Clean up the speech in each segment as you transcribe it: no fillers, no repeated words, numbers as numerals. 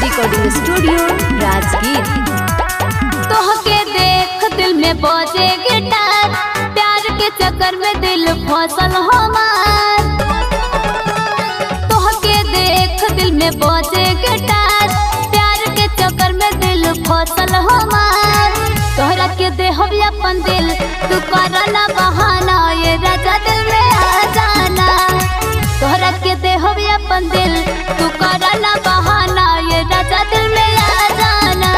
Recording studio Rajgir. तोहके देख दिल में बजे गिटार, प्यार के चक्कर में दिल फसल हमार। तोहके देख दिल में बजे गिटार, प्यार के चक्कर में दिल फसल हमार। तोहरा के देहब अपन दिल, तू करना बहाना, ये राजा दिल में आ जाना। तोहरा के देहब अपन दिल, तू करना बहाना, ये राजा दिल में आ जाना।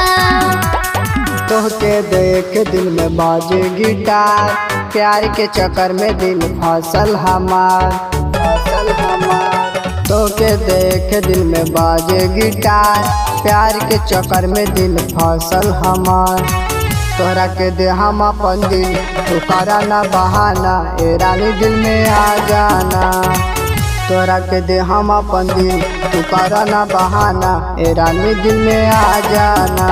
तोहके देख दिल में बाजे गिटार, प्यार के चक्कर में दिल फसल हमार। तोहके देख दिल में बाजे गिटार, प्यार के चक्कर में दिल फसल हमार। तोहरा के दे हम अपन दिल, तू करना बहाना, ए रानी दिल में आ जाना। तोहरा के दे हम अपन दिल, तू करना बहाना, ए रानी दिल में आ जाना।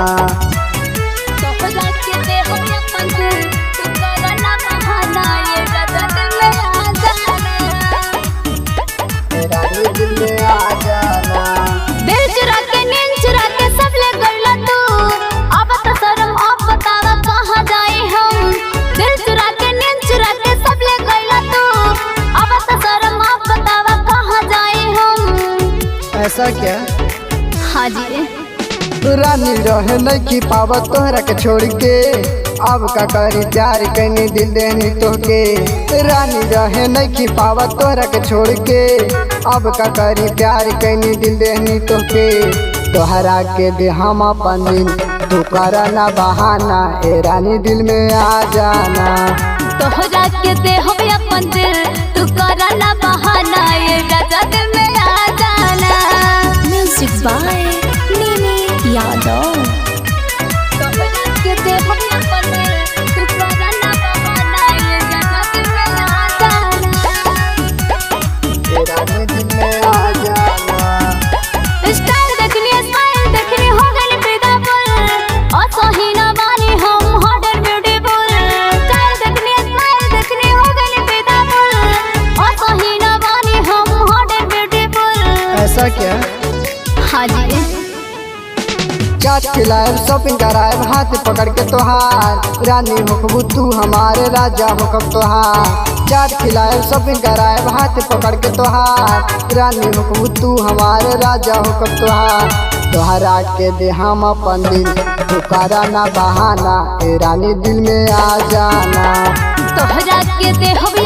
तोहरा के देहब अपन दिल, तू करना बहाना, ये राजा दिल में आ जाना। ए रानी दिल में आ जाना। दिल चुरा के नींद चुरा के सब ले गइला तू, अब तो शर्म अब बतावा कहाँ जाए हम। दिल चुरा के नींद चुरा के सब ले गइला तू, अब तो शर्म अब बतावा कहाँ जाए हम। ऐसा क्या हाँ जी रानी रहे नहीं की पावत तोहरा के छोड़ के, अब का करी प्यार कैनी दिल देनी तोहके। रानी रहे नहीं की पावत तोहरा के छोड़ के, अब का करी प्यार कैनी दिल देनी तोहके। तोहरा के दे हम अपन दिल, तू करना बहाना, ए रानी दिल में आ जाना। तोहरा के देहब अपन दिल, तू करना बहाना, ये राजा दिल में आ जाना। Music by Nini Yadav. तोहरा के देहब अपन दिल, तू करना बहाना, ये राजा दिल में आ जाना। ए रानी दिल में आ जाना। स्टाइल देखनी स्माइल देखनी हो गई फिदा फुल, और सही ना मानी हम हॉट एंड ब्यूटीफुल। स्टाइल देखनी स्माइल देखनी हो गई फिदा फुल, और सही ना मानी हम हॉट एंड ब्यूटीफुल। ऐसा क्या हाँ जी चाट खिलाए शॉपिंग कराए हाथ पकड़ के तोहार, रानी होखबू तू हमारे राजा होखब तोहार। चाट खिलाए शॉपिंग कराए हाथ पकड़ के तोहार, रानी होखबू तू हमारे राजा होखब तोहार। तोहरा के दे हम अपन दिल, तू करना बहाना, ए रानी दिल में आ जाना। तोहरा के देहब